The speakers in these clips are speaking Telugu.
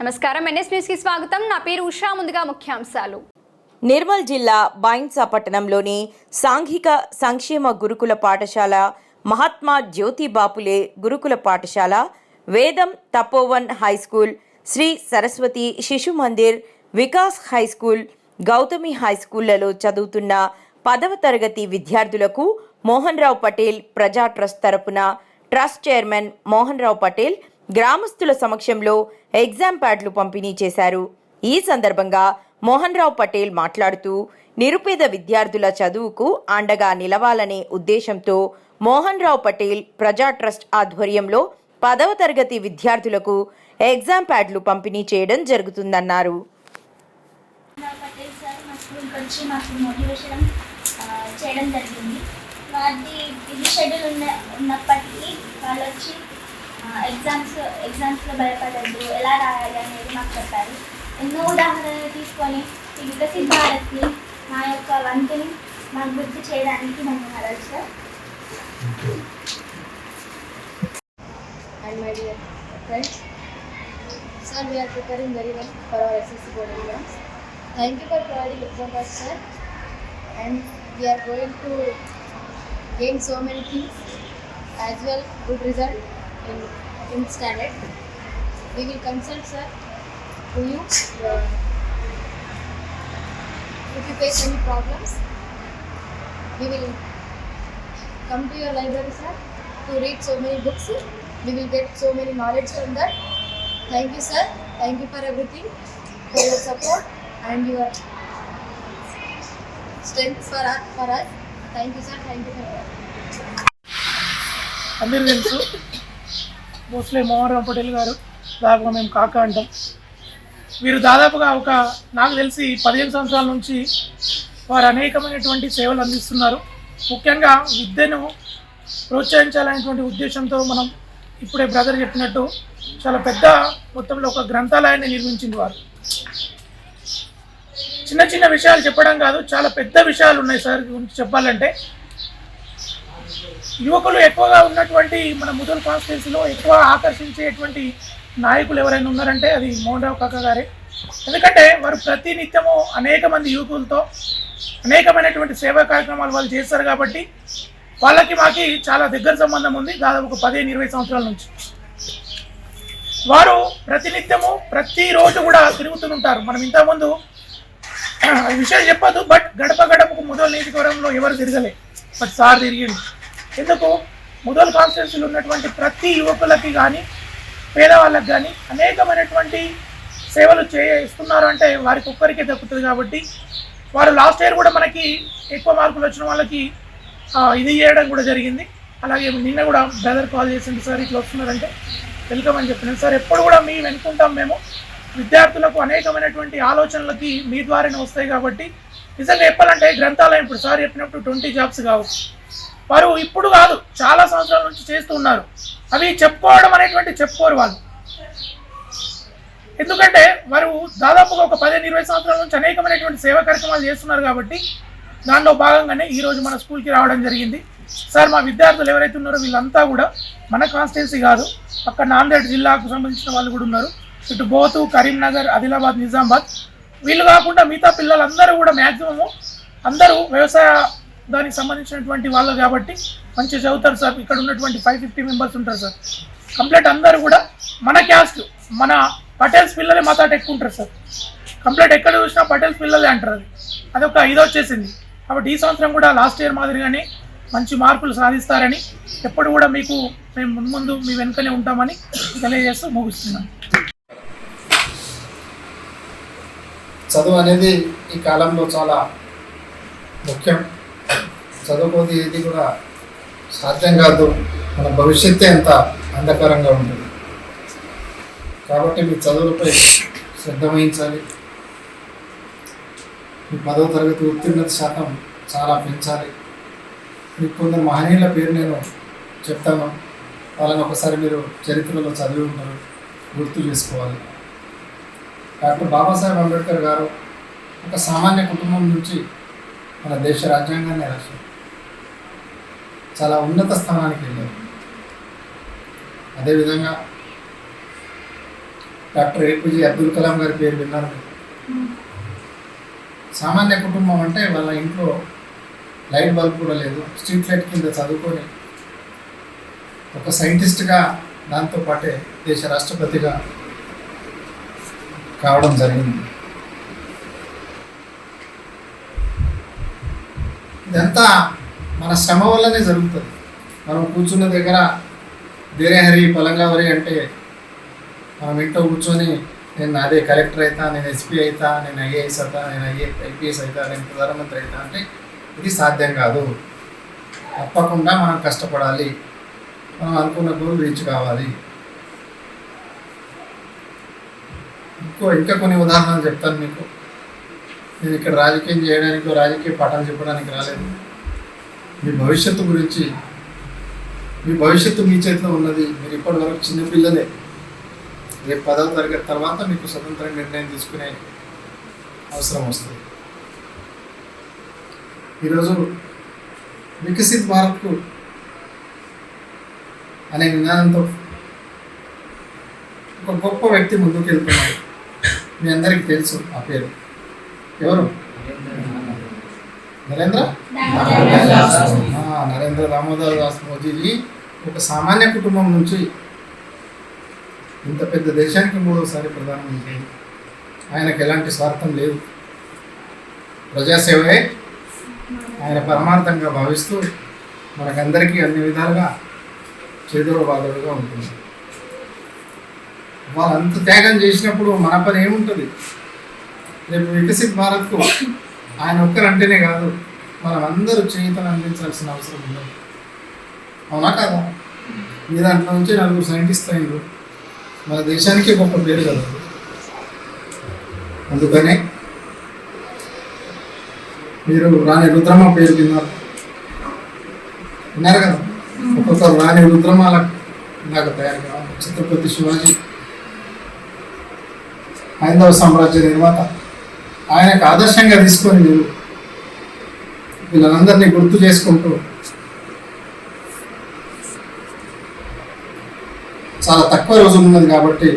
నమస్కారం, ఎన్ఎస్ న్యూస్ కి స్వాగతం. నా పేరు ఉషా. ముందుగా ముఖ్యాంశాలు. నిర్మల్ జిల్లా బైన్సా పట్టణంలోని సాంఘిక సంక్షేమ గురుకుల పాఠశాల, మహాత్మా జ్యోతిబాపులే గురుకుల పాఠశాల, వేదం తపోవన్ హైస్కూల్, శ్రీ సరస్వతి శిశు మందిర్, వికాస్ హైస్కూల్, గౌతమి హైస్కూళ్లలో చదువుతున్న 10వ తరగతి విద్యార్థులకు మోహన్ రావు పటేల్ ప్రజా ట్రస్ట్ తరపున ట్రస్ట్ చైర్మన్ మోహన్ రావు పటేల్ గ్రామస్తుల సమక్షంలో ఎగ్జామ్ ప్యాడ్లు పంపిణీ చేశారు. ఈ సందర్భంగా మోహన్ రావు పటేల్ మాట్లాడుతూ నిరుపేద విద్యార్థుల చదువుకు అండగా నిలవాలనే ఉద్దేశంతో మోహన్ రావు పటేల్ ప్రజా ట్రస్ట్ ఆధ్వర్యంలో 10వ తరగతి విద్యార్థులకు ఎగ్జామ్ ప్యాడ్లు పంపిణీ చేయడం జరుగుతుందన్నారు. చేయడం జరిగింది. వాటి బిజీ షెడ్యూల్ ఉన్నప్పటికీ వాళ్ళు వచ్చి ఎగ్జామ్స్లో భయపడద్దు, ఎలా రాయాలి అనేది మాకు చెప్పారు. ఎన్నో ఉదాహరణలు తీసుకొని ఈ వికసిత్ భారత్ని మా యొక్క వంతుని మాకు గుర్తు చేయడానికి ధన్యవాదాలు sir. And my dear friends, sir, we are preparing very well for our SSC board exams. Thank you for providing exam pass, sir. And we are going to gain so many things as well, good result in standard. We will consult, sir, to you. If you face any problems, we will come to your library, sir, to read so many books. We will get so many knowledge from that. Thank you, sir. Thank you for everything, for your support and your strength for us. Thank you, sir. Thank you for that. అందరికీ తెలుసు, మోస్ట్లీ మోహన్ రావు పటేల్ గారు దాదాపుగా మేము కాక అంటాం. వీరు దాదాపుగా నాకు తెలిసి 15 సంవత్సరాల నుంచి వారు అనేకమైనటువంటి సేవలు అందిస్తున్నారు. ముఖ్యంగా విద్యను ప్రోత్సహించాలనేటువంటి ఉద్దేశంతో మనం ఇప్పుడే బ్రదర్ చెప్పినట్టు చాలా పెద్ద మొత్తంలో ఒక గ్రంథాలయాన్ని నిర్మించింది వారు. చిన్న చిన్న విషయాలు చెప్పడం కాదు, చాలా పెద్ద విషయాలు ఉన్నాయి సార్ గురించి చెప్పాలంటే. యువకులు ఎక్కువగా ఉన్నటువంటి మన ముదల్ కాన్స్టిట్యున్సీలో ఎక్కువ ఆకర్షించేటువంటి నాయకులు ఎవరైనా ఉన్నారంటే అది మోహన్ రావు కాకా గారే. ఎందుకంటే వారు ప్రతినిత్యము అనేక మంది యువకులతో అనేకమైనటువంటి సేవా కార్యక్రమాలు వాళ్ళు చేస్తారు కాబట్టి మాకి చాలా దగ్గర సంబంధం ఉంది. దాదాపు ఒక 15-20 సంవత్సరాల నుంచి వారు ప్రతినిత్యము ప్రతిరోజు కూడా తిరుగుతుంటారు. మనం ఇంతకుముందు విషయం చెప్పదు, బట్ గడప గడపకు ముదల్ నియోజకవర్గంలో ఎవరు తిరగలే, బట్ సార్ తిరిగింది. ఎందుకు? ముదల్ కాన్స్టిట్యున్సీలో ఉన్నటువంటి ప్రతి యువకులకి కానీ పేదవాళ్ళకి కానీ అనేకమైనటువంటి సేవలు చేస్తున్నారు అంటే వారికి ఒక్కరికే దక్కుతుంది. కాబట్టి వారు లాస్ట్ ఇయర్ కూడా మనకి ఎక్కువ మార్కులు వచ్చిన వాళ్ళకి ఇది చేయడం కూడా జరిగింది. అలాగే నిన్న కూడా బ్రదర్ కాల్ చేసింది, సార్ ఇట్లా వస్తున్నారంటే వెల్కమ్ అని చెప్పినాను. సార్ ఎప్పుడు కూడా మీ వెనుకుంటాం మేము. విద్యార్థులకు అనేకమైనటువంటి ఆలోచనలకి మీ ద్వారానే వస్తాయి. కాబట్టి నిజంగా చెప్పాలంటే గ్రంథాలయం ఇప్పుడు సార్ చెప్పినప్పుడు 20 జాబ్స్ కావచ్చు, వారు ఇప్పుడు కాదు చాలా సంవత్సరాల నుంచి చేస్తూ ఉన్నారు. అవి చెప్పుకోవడం అనేటువంటి చెప్పుకోరు వాళ్ళు. ఎందుకంటే వారు దాదాపుగా ఒక 15-20 సంవత్సరాల నుంచి అనేకమైనటువంటి సేవా కార్యక్రమాలు చేస్తున్నారు. కాబట్టి దానిలో భాగంగానే ఈరోజు మన స్కూల్కి రావడం జరిగింది. సార్ మా విద్యార్థులు ఎవరైతే ఉన్నారో వీళ్ళంతా కూడా మన కాన్స్టిట్యున్సీ కాదు, అక్కడ నాందేడ్ జిల్లాకు సంబంధించిన వాళ్ళు కూడా ఉన్నారు. ఇటు బోతు, కరీంనగర్, ఆదిలాబాద్, నిజామాబాద్ వీళ్ళు కాకుండా మిగతా పిల్లలందరూ కూడా మ్యాక్సిమము అందరూ వ్యవసాయ దానికి సంబంధించినటువంటి వాళ్ళు కాబట్టి మంచిగా చదువుతారు సార్. ఇక్కడ ఉన్నటువంటి 550 మెంబర్స్ ఉంటారు సార్. కంప్లీట్ అందరూ కూడా మన క్యాస్ట్, మన పటేల్స్ పిల్లలే మా తాట ఎక్కువ ఉంటారు సార్. కంప్లీట్ ఎక్కడ చూసినా పటేల్స్ పిల్లలే అంటారు. అదొక ఇది వచ్చేసింది. కాబట్టి ఈ సంవత్సరం కూడా లాస్ట్ ఇయర్ మాదిరిగానే మంచి మార్కులు సాధిస్తారని, ఎప్పుడు కూడా మీకు మేము ముందు మీ వెనుకనే ఉంటామని తెలియజేస్తూ ముగిస్తున్నాం. చదువు అనేది ఈ కాలంలో చాలా ముఖ్యం. చదువుకోదు ఏది కూడా సాధ్యం కాదు. మన భవిష్యత్తే ఎంత అంధకారంగా ఉంటుంది. కాబట్టి మీ చదువులపై శ్రద్ధ వహించాలి. మీ 10వ తరగతి ఉత్తీర్ణత శాతం చాలా పెంచాలి. మీకు కొందరు మహనీయుల పేరు నేను చెప్తాను, వాళ్ళని ఒకసారి మీరు చరిత్రలో చదివి ఉంటారు, గుర్తు చేసుకోవాలి. డాక్టర్ బాబాసాహెబ్ అంబేద్కర్ గారు ఒక సామాన్య కుటుంబం నుంచి మన దేశ రాజ్యాంగాన్ని రాశారు. చాలా ఉన్నత స్థానానికి వెళ్ళారు. అదేవిధంగా డాక్టర్ ఏపీజే అబ్దుల్ కలాం గారి పేరు విన్నారు. సామాన్య కుటుంబం అంటే వాళ్ళ ఇంట్లో లైట్ బల్బ్ కూడా లేదు, స్ట్రీట్ లైట్ కింద చదువుకొని ఒక సైంటిస్ట్గా దాంతోపాటే దేశ రాష్ట్రపతిగా కావడం జరిగింది. ఇదంతా మన శ్రమ వల్లనే జరుగుతుంది. మనం కూర్చున్న దగ్గర వేరే హరి పలంగావరి అంటే మనం ఇంట్లో కూర్చొని నేను అదే కలెక్టర్ అవుతా, నేను ఎస్పీ అవుతా, నేను ఐఏఎస్ అవుతా, నేను ఐపీఎస్ అవుతా, నేను ప్రధానమంత్రి అవుతా అంటే ఇది సాధ్యం కాదు. తప్పకుండా మనం కష్టపడాలి, మనం అనుకున్న గోల్ రీచ్ కావాలి. ఇంకా కొన్ని ఉదాహరణలు చెప్తాను మీకు. నేను ఇక్కడ రాజకీయం చేయడానికి, రాజకీయ పాఠాలు చెప్పడానికి రాలేదు. మీ భవిష్యత్తు గురించి, మీ భవిష్యత్తు మీ చేతిలో ఉన్నది. మీరు ఇప్పటి వరకు చిన్నపిల్లలే. రేపు 10వ తరగతి తర్వాత మీకు స్వతంత్ర నిర్ణయం తీసుకునే అవసరం వస్తుంది. ఈరోజు వికసిత్ భారత్కు అనే నినాదంతో ఒక గొప్ప వ్యక్తి ముందుకు వెళ్తున్నాడు. మీ అందరికీ తెలుసు ఆ పేరు. ఎవరు? నరేంద్ర దామోదర్ దాస్ మోదీజీ ఒక సామాన్య కుటుంబం నుంచి ఇంత పెద్ద దేశానికి 3వసారి ప్రధానమంత్రి. ఆయనకు ఎలాంటి స్వార్థం లేదు. ప్రజాసేవే ఆయన పరమార్థంగా భావిస్తూ మనకందరికీ అన్ని విధాలుగా చేదోడు బాధలుగా ఉంటుంది. వాళ్ళు అంత త్యాగం చేసినప్పుడు మన పని ఏముంటుంది? రేపు వికసిత్ భారత్కు ఆయన ఒక్కరంటేనే కాదు, మనం అందరూ చేతను అందించాల్సిన అవసరం ఉంది. అవునా కాదా? మీ దాంట్లో నుంచి 4 సైంటిస్ట్ అయింది. మన దేశానికి గొప్ప పేరు కదా. అందుకనే మీరు రాణి రుద్రమ పేరు విన్నారు కదా. ఒక్కొక్కరు రాణి రుద్రమాల నాకు తయారు కావాలి. ఛత్రపతి శివాజీ హైందవ సామ్రాజ్య నిర్మాత. ఆయనకు ఆదర్శంగా తీసుకొని మీరు వీళ్ళందరినీ గుర్తు చేసుకుంటూ చాలా తక్కువ రోజులు ఉన్నది కాబట్టి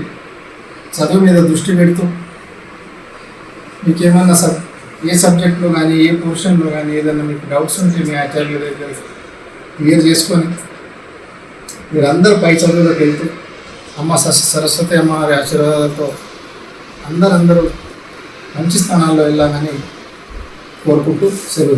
చదువు మీద దృష్టి పెడుతూ మీకేమన్నా ఏ సబ్జెక్ట్లో కానీ ఏ పోర్షన్లో కానీ ఏదైనా మీకు డౌట్స్ ఉంటే మీ ఆచార్యుల దగ్గర క్లియర్ చేసుకొని మీరందరూ పై చదువులోకి వెళ్తూ అమ్మ సరస్వతి అమ్మవారి ఆశీర్వాదాలతో అందరూ మంచి స్థానాల్లో వెళ్ళాలని కోరుకుంటూ సెలవు.